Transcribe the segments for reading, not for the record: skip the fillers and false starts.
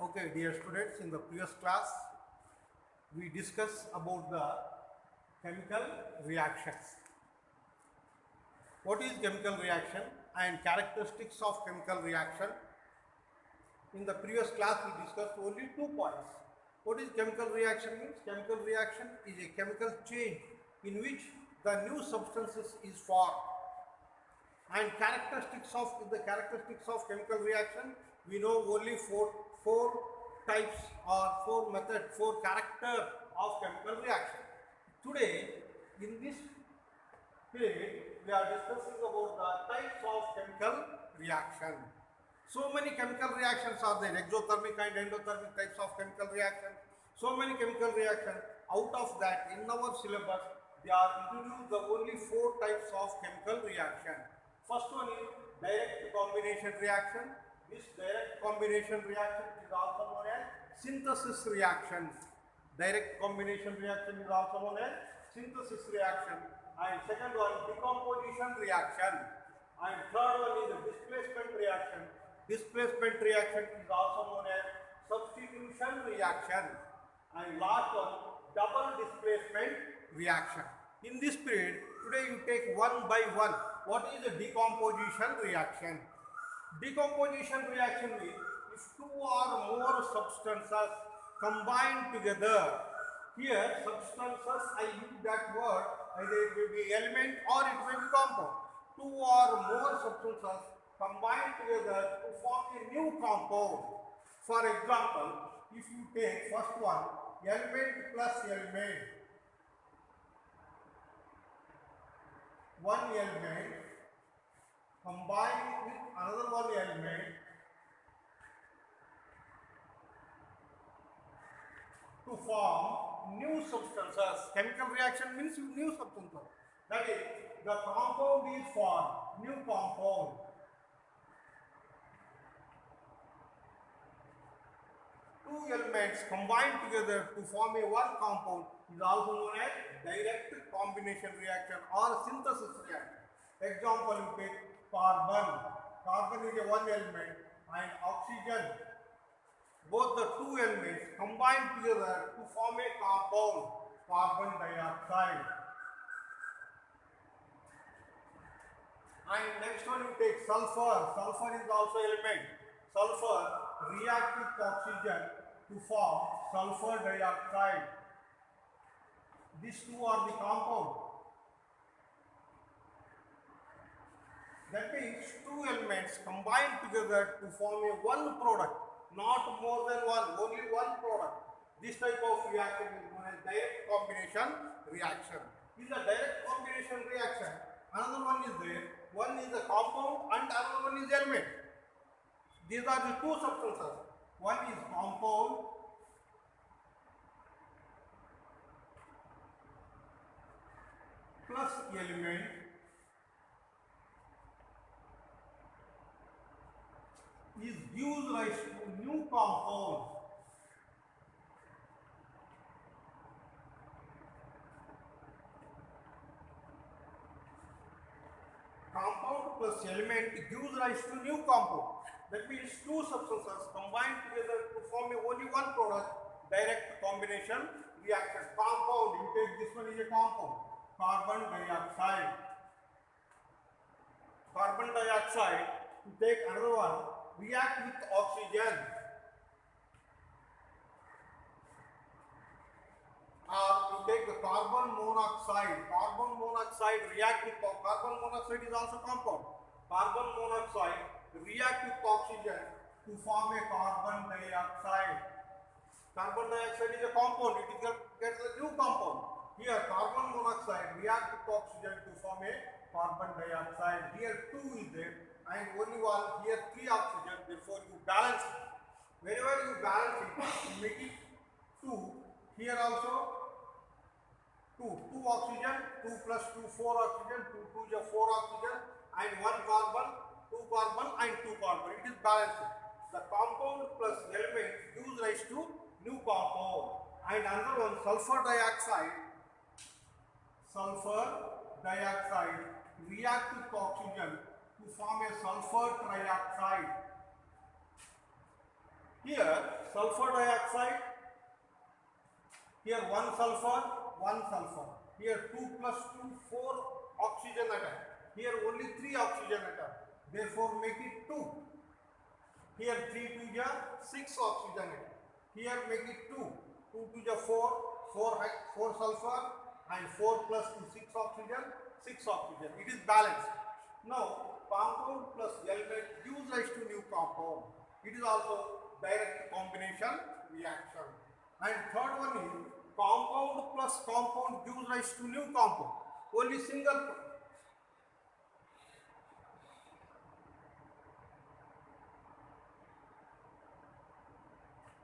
Okay, dear students, in the previous class, we discussed about the chemical reactions. What is chemical reaction and characteristics of chemical reaction? In the previous class, we discussed only 2 points. What is chemical reaction means? Chemical reaction is a chemical change in which the new substances is formed. And characteristics of chemical reaction, we know only four types or four method, four character of chemical reaction. Today, in this period, we are discussing about the types of chemical reaction. So many chemical reactions are there, exothermic and endothermic types of chemical reaction. So many chemical reactions. Out of that, in our syllabus, they are introduced the only four types of chemical reaction. First one is direct combination reaction. This direct combination reaction is also known as synthesis reaction. Direct combination reaction is also known as synthesis reaction. And second one, decomposition reaction. And third one is displacement reaction. Displacement reaction is also known as substitution reaction. And last one, double displacement reaction. In this period, today you take one by one. What is a decomposition reaction? Decomposition reaction means if two or more substances combine together. Here, substances, I use that word, either it will be element or it will be compound. Two or more substances combine together to form a new compound. For example, if you take first one, element plus element, one element combined with another one element to form new substances. Chemical reaction means new substances. That is, the compound is formed, new compound. Two elements combined together to form a one compound is also known as direct combination reaction or synthesis reaction. Example, you take carbon. Carbon is a one element and oxygen. Both the two elements combine together to form a compound, carbon dioxide. And next one you take sulfur. Sulfur is also element. Sulfur reacts with oxygen to form sulfur dioxide. These two are the compound. That means two elements combine together to form a one product, not more than one, only one product. This type of reaction is known as direct combination reaction. This is a direct combination reaction. Another one is there. One is a compound and another one is element. These are the two substances. One is compound plus element is gives rise to new compound. Compound plus element gives rise to new compound. That means two substances combined together to form only one product, direct combination reaction. Compound, you take this one is a compound, carbon dioxide. Carbon dioxide, you take another one, react with oxygen. You take the carbon monoxide. Carbon monoxide react with carbon monoxide is also compound. Carbon monoxide react with oxygen to form a carbon dioxide. Carbon dioxide is a compound. It gets a new compound. Here carbon monoxide react with oxygen to form a carbon dioxide. Here two is there and only one. Here three oxygen. Therefore you balance it. Whenever you balance it, you make it two. Here also two oxygen, 2 plus 2, 4 oxygen, 2 is 4 oxygen, and 1 carbon, 2 carbon, and 2 carbon. It is balanced. The compound plus element gives rise to new compound. And another one, sulfur dioxide react with oxygen to form a sulfur trioxide. Here, sulfur dioxide, here one sulfur, one sulfur. Here 2 plus 2, 4 oxygen atom. Here only 3 oxygen atom. Therefore make it 2. Here 3 to the 6 oxygen atom. Here make it 2. 2 to the 4, 4 sulfur and 4 plus 2, 6 oxygen, 6 oxygen. It is balanced. Now compound plus element gives rise to new compound. It is also direct combination reaction. And third one is compound plus compound gives rise to new compound. Only single.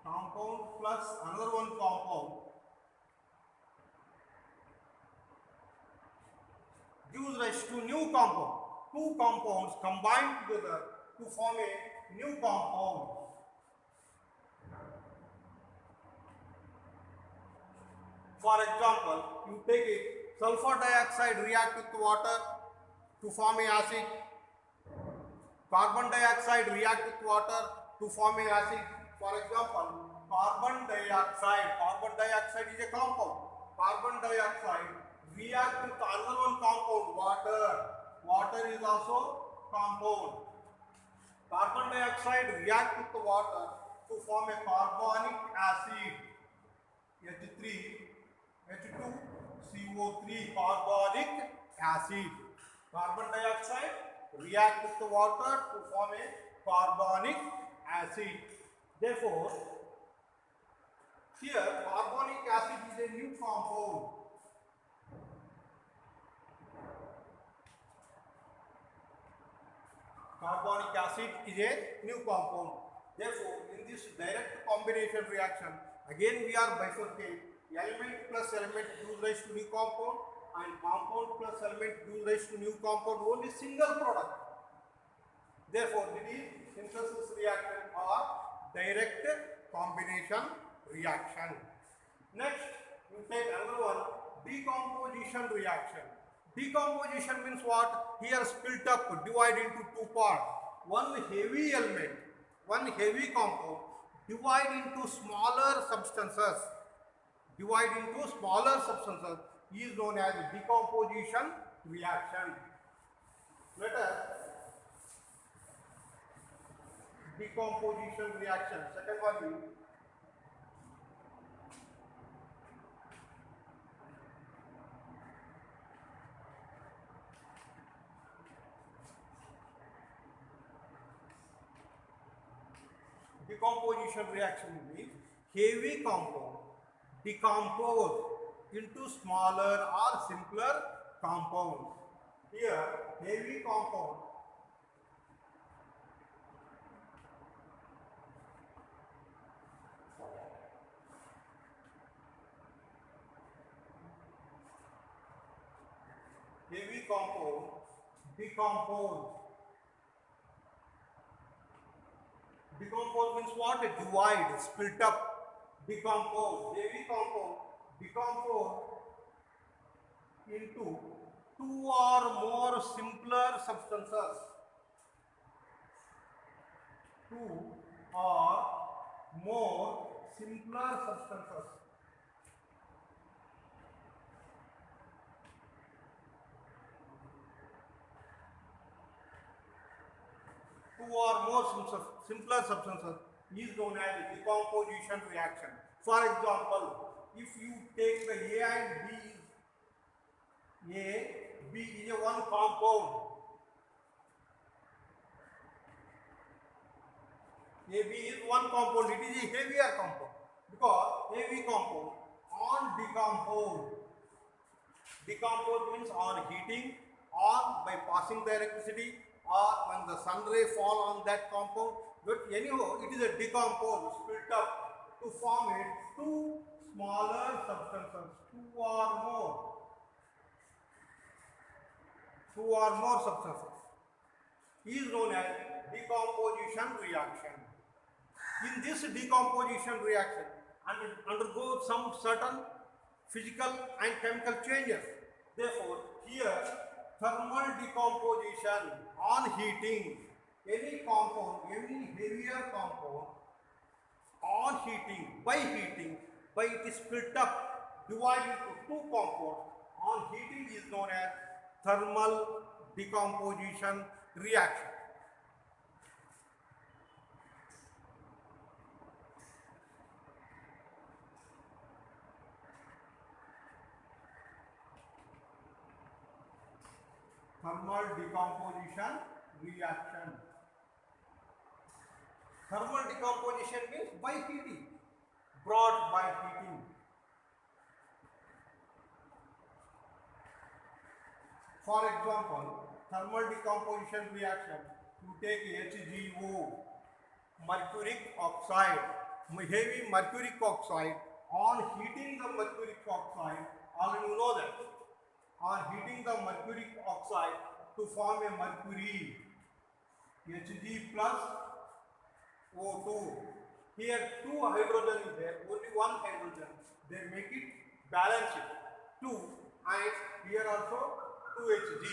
Compound plus another one compound gives rise to new compound. Two compounds combined together to form a new compound. For example, you take it, sulfur dioxide react with water to form a acid. Carbon dioxide react with water to form a acid. For example, carbon dioxide is a compound. Carbon dioxide react with another one compound, water. Water is also compound. Carbon dioxide react with the water to form a carbonic acid. H3, H2, CO3, carbonic acid. Carbon dioxide react with the water to form a carbonic acid. Therefore, here carbonic acid is a new compound. Carbonic acid is a new compound. Therefore, in this direct combination reaction, again we are bifurcate. Element plus element gives rise to new compound, and compound plus element gives rise to new compound. Only single product. Therefore, this is synthesis reaction or direct combination reaction. Next, you take another one, decomposition reaction. Decomposition means what? Here split up, divide into two parts. One heavy element, one heavy compound, divide into smaller substances. Divide into smaller substances is known as decomposition reaction. Let us decomposition reaction. Second one is decomposition reaction means heavy compound decompose into smaller or simpler compounds. Here, heavy compound decompose. Decompose means what? Divide, split up. Decompose. Heavy compound decompose into two or more simpler substances. Two or more simpler substances. Two or more simpler substances is known as decomposition reaction. For example, if you take the A and B is a one compound. AB is one compound, it is a heavier compound because heavy compound on decompose. Decompose means on heating or by passing the electricity or when the sun ray fall on that compound. But anyhow, it is a decompose, split up to form it two smaller substances, two or more substances is known as decomposition reaction. In this decomposition reaction, undergo some certain physical and chemical changes. Therefore, here thermal decomposition on heating any compound, any heavier compound on on heating, by it is split up, divided into two compounds on heating is known as thermal decomposition reaction. Thermal decomposition reaction. Thermal decomposition means by heating, brought by heating. For example, thermal decomposition reaction, you take HgO, mercuric oxide, heavy mercuric oxide. On heating the mercuric oxide, already you know that, on heating the mercuric oxide to form a mercury, Hg plus O2. Here two hydrogen is there, only one hydrogen. They make it balance it. 2 and here also 2 Hg.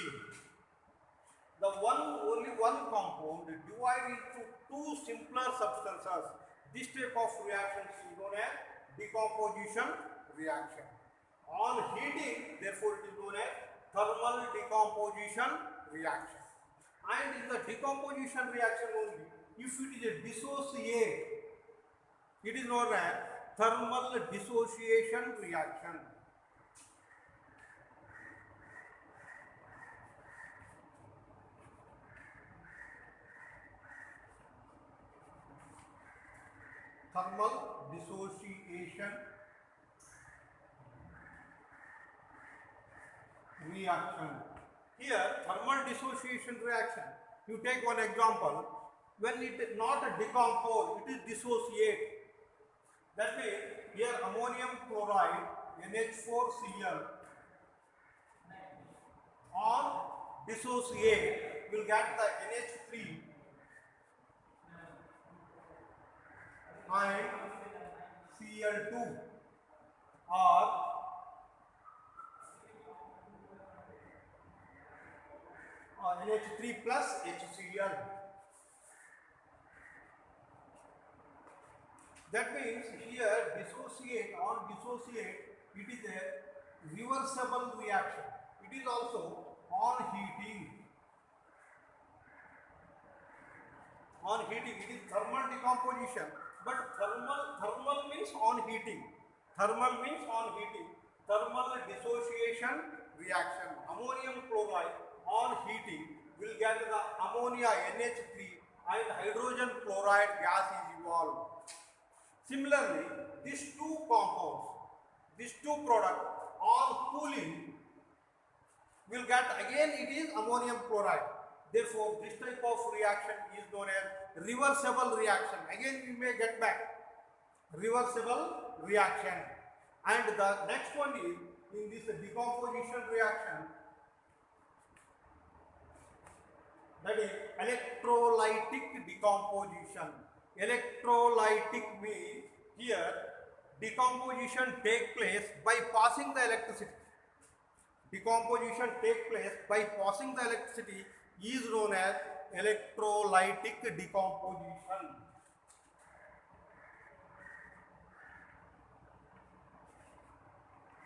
The only one compound divided into two simpler substances. This type of reaction is known as decomposition reaction. On heating, therefore, it is known as thermal decomposition reaction. And in the decomposition reaction only, if it is a dissociate, it is known as thermal dissociation reaction. Thermal dissociation reaction. Here, thermal dissociation reaction, you take one example, when it is not decompose, it is dissociate. That means, here ammonium chloride, NH4Cl, on dissociate, will get the NH3 and Cl2, or NH3 plus HCl. That means here dissociate, on dissociate, it is a reversible reaction. It is also on heating. On heating, it is thermal decomposition, but thermal means on heating. Thermal means on heating. Thermal dissociation reaction. Ammonium chloride on heating will get the ammonia NH3 and hydrogen chloride gas is evolved. Similarly, these two compounds, these two products on cooling will get, again it is ammonium chloride. Therefore, this type of reaction is known as reversible reaction. Again we may get back reversible reaction. And the next one is, in this decomposition reaction, that is electrolytic decomposition. Electrolytic means here decomposition takes place by passing the electricity. Decomposition takes place by passing the electricity is known as electrolytic decomposition.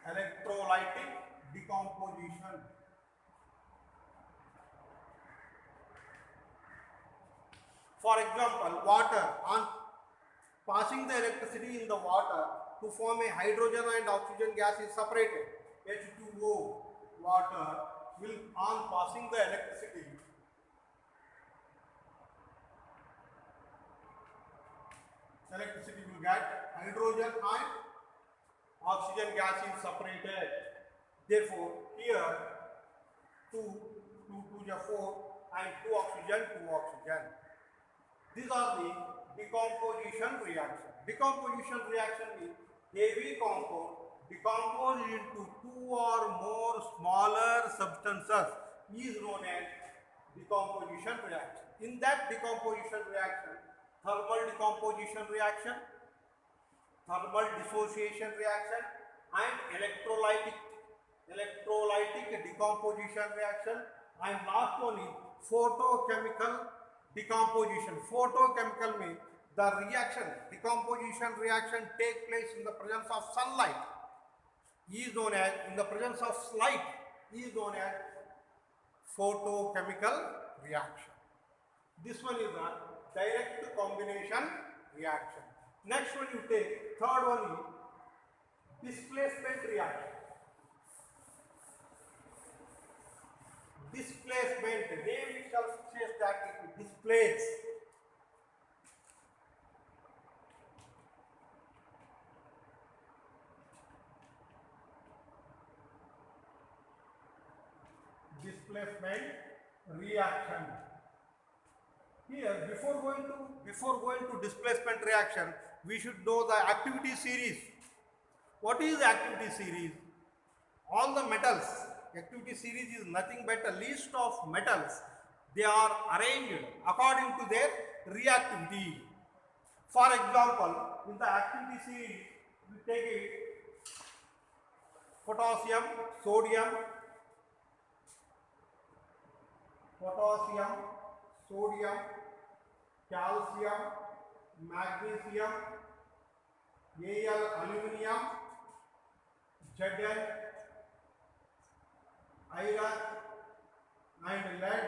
Electrolytic decomposition. For example, water, on passing the electricity in the water to form a hydrogen and oxygen gas is separated. H2O, water, will on passing the electricity will get hydrogen and oxygen gas is separated. Therefore, here 2 to 4 and 2 oxygen, 2 oxygen. These are the decomposition reaction. Decomposition reaction is heavy compound decomposed into 2 or more smaller substances is known as decomposition reaction. In that decomposition reaction, thermal decomposition reaction, thermal dissociation reaction, and electrolytic decomposition reaction, and last one is photochemical decomposition. Photochemical means the reaction, decomposition reaction take place in the presence of sunlight is known as, in the presence of light is known as photochemical reaction. This one is a direct combination reaction. Next one you take, third one is displacement reaction. Displacement, name itself says that it will displace. Displacement reaction. Here, before going to displacement reaction, we should know the activity series. What is the activity series? All the metals. Activity series is nothing but a list of metals. They are arranged according to their reactivity. For example, in the activity series, we take it potassium, sodium, calcium, magnesium, Al aluminium, Zn iron and lead,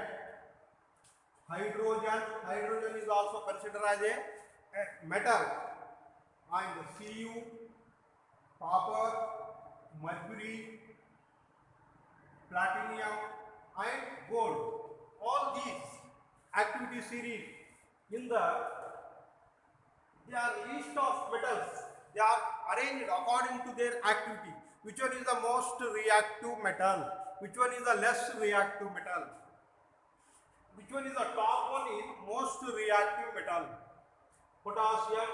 hydrogen is also considered as a metal, and Cu, copper, mercury, platinum and gold. All these activity series in they are list of metals. They are arranged according to their activity. Which one is the most reactive metal? Which one is the less reactive metal? Which one is the top one is most reactive metal? Potassium,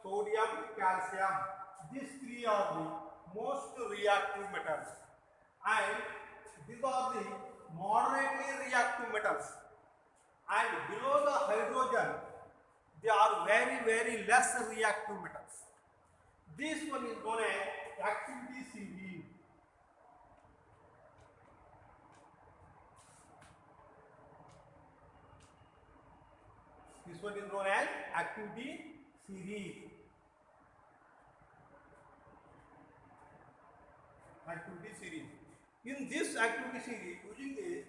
sodium, calcium. These three are the most reactive metals. And these are the moderately reactive metals. And below the hydrogen, they are very less reactive metals. This one is known as activity series. This one is known as activity series. Activity series. In this activity series, using the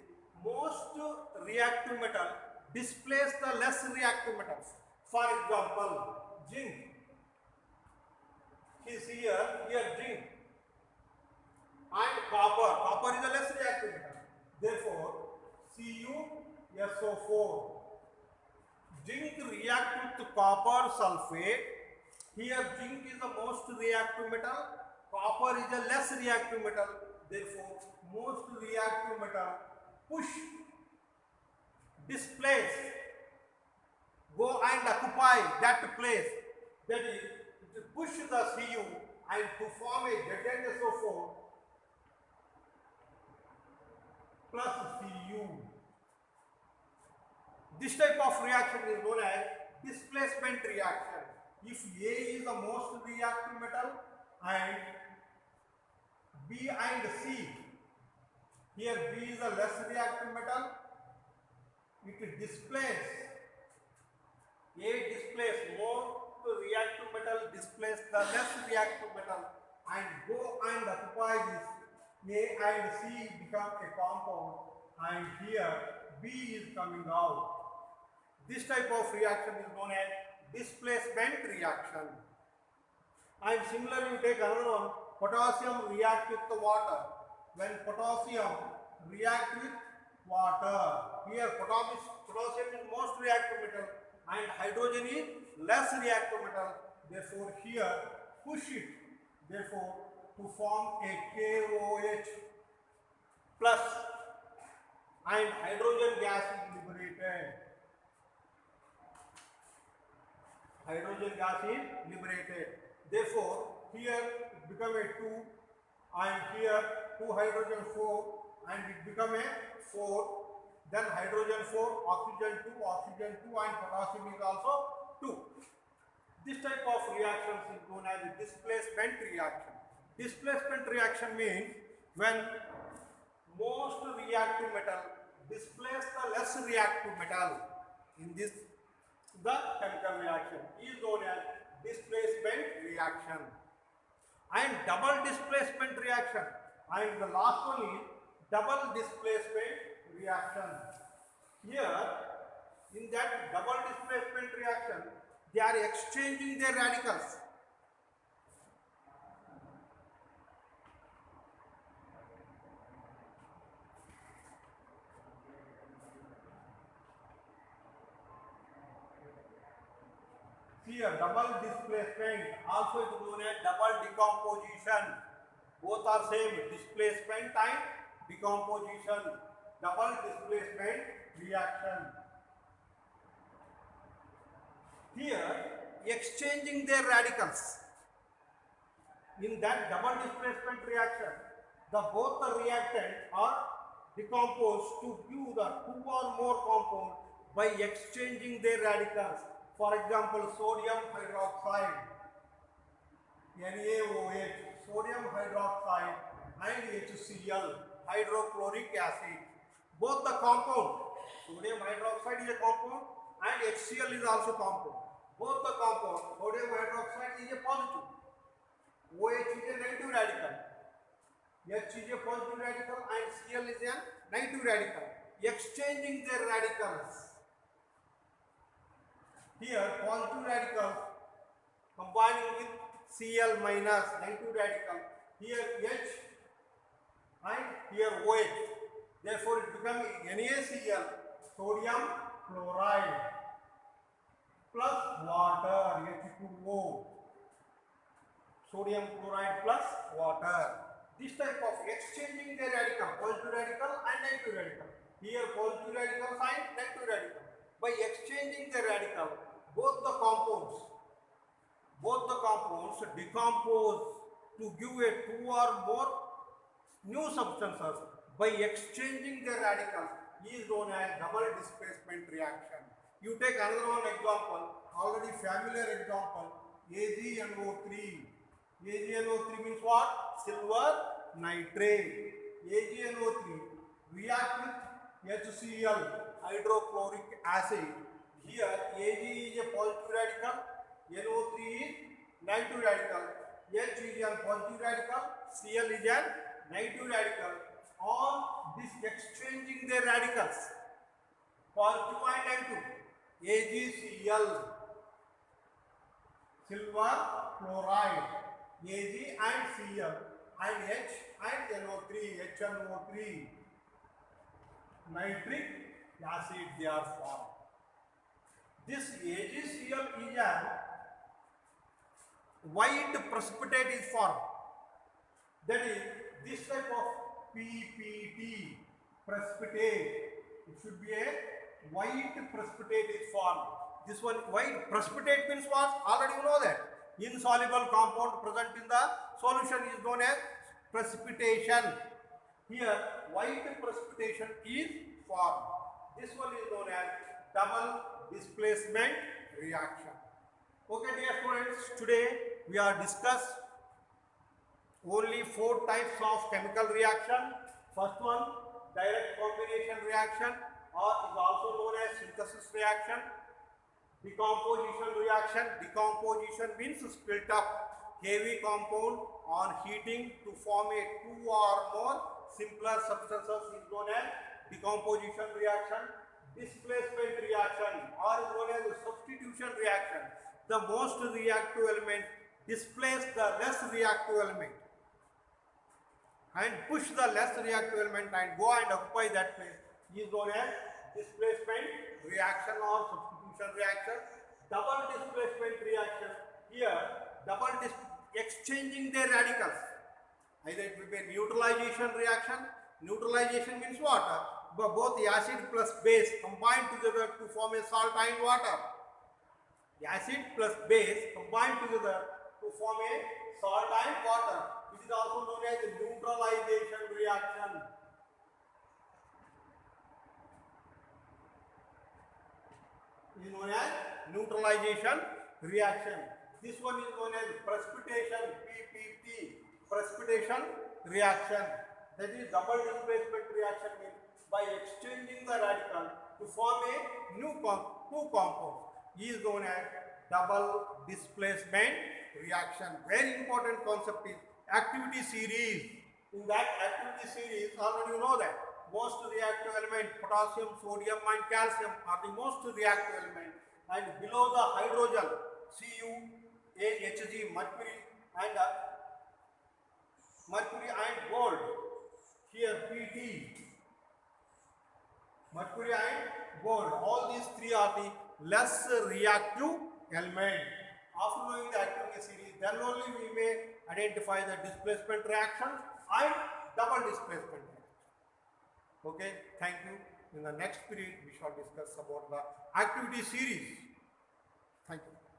most reactive metal displace the less reactive metals. For example, zinc is here zinc, and copper. Copper is a less reactive metal. Therefore, CuSO4. Zinc react with copper sulfate. Here zinc is the most reactive metal. Copper is a less reactive metal. Therefore, most reactive metal displace, go and occupy that place. That is, to push the Cu and to form a ZnSO4 plus Cu. This type of reaction is known as displacement reaction. If A is the most reactive metal and B and C, here B is the less reactive metal, it displace, A displace more reactive metal, displace the less reactive metal and go and occupy this. A and C become a compound and here B is coming out. This type of reaction is known as displacement reaction. And similarly, you take another one, potassium react with the water. When potassium react with water, here potassium is most reactive metal and hydrogen is less reactive metal. Therefore, here push it. Therefore, to form a KOH plus and hydrogen gas is liberated. Hydrogen gas is liberated. Therefore, here it become a 2 and here 2 hydrogen 4 and it become a 4. Then hydrogen 4, oxygen 2 and potassium is also 2. This type of reactions is known as a displacement reaction. Displacement reaction means when most reactive metal displace the less reactive metal. In the chemical reaction is known as displacement reaction. And double displacement reaction, and the last one is double displacement reaction. Here, in that double displacement reaction, they are exchanging their radicals. Here, double displacement, also it is known as double decomposition. Both are same, displacement and decomposition. Double displacement reaction. Here, exchanging their radicals. In that double displacement reaction, both the reactants are decomposed to give the two or more compounds by exchanging their radicals. For example, sodium hydroxide, NaOH, sodium hydroxide, and HCl, hydrochloric acid. Both the compound, sodium hydroxide is a compound and HCl is also compound. Both the compound, sodium hydroxide is a positive, OH is a negative radical, H is a positive radical and Cl is a negative radical. Exchanging their radicals. Here, positive radical combining with Cl minus negative radical. Here H and here OH. Therefore, it becomes NaCl, sodium chloride plus water, H2O. Sodium chloride plus water. This type of exchanging the radical, positive radical and negative radical. Here positive radical and negative radical. By exchanging the radical, both the compounds decompose to give a two or more new substances by exchanging the radicals is known as double displacement reaction. You take another one example, already familiar example, AgNO3. AgNO3 means what? Silver nitrate. AgNO3 react with HCl, hydrochloric acid. Here Ag is a positive radical, NO3 is negative radical, H is a positive radical, Cl is a negative radical. On this exchanging their radicals, positive and negative, AgCl, silver chloride, Ag and Cl, and H and NO3, HNO3, nitric acid they are formed. This AgCl is a white precipitate is formed. That is this type of PPT precipitate. It should be a white precipitate is formed. This one white precipitate means what? Already you know that. Insoluble compound present in the solution is known as precipitation. Here white precipitation is formed. This one is known as double displacement reaction. Okay dear students, today we are discuss only 4 types of chemical reaction. First one, direct combination reaction, or is also known as synthesis reaction. Decomposition reaction. Decomposition means split up heavy compound on heating to form a 2 or more simpler substances is known as decomposition reaction. Displacement reaction, or is known as substitution reaction. The most reactive element displace the less reactive element and push the less reactive element and go and occupy that place is known as displacement reaction or substitution reaction. Double displacement reaction. Here exchanging their radicals. Either it will be a neutralization reaction. Neutralization means what? Both the acid plus base combine together to form a salt and water. The acid plus base combine together to form a salt and water. It is also known as neutralization reaction. It is known as neutralization reaction. This one is known as precipitation, PPT, precipitation reaction. That is double displacement reaction means by exchanging the radical to form a two compounds. is known as double displacement reaction. Very important concept is activity series. In that activity series, already you know that most reactive element, potassium, sodium and calcium are the most reactive element, and below the hydrogen, Cu, AHG, mercury and gold, here Pt, mercury and gold, all these three are the less reactive element. After knowing the activity series, then only we may identify the displacement reactions and double displacement reactions. Okay, thank you. In the next period, we shall discuss about the activity series. Thank you.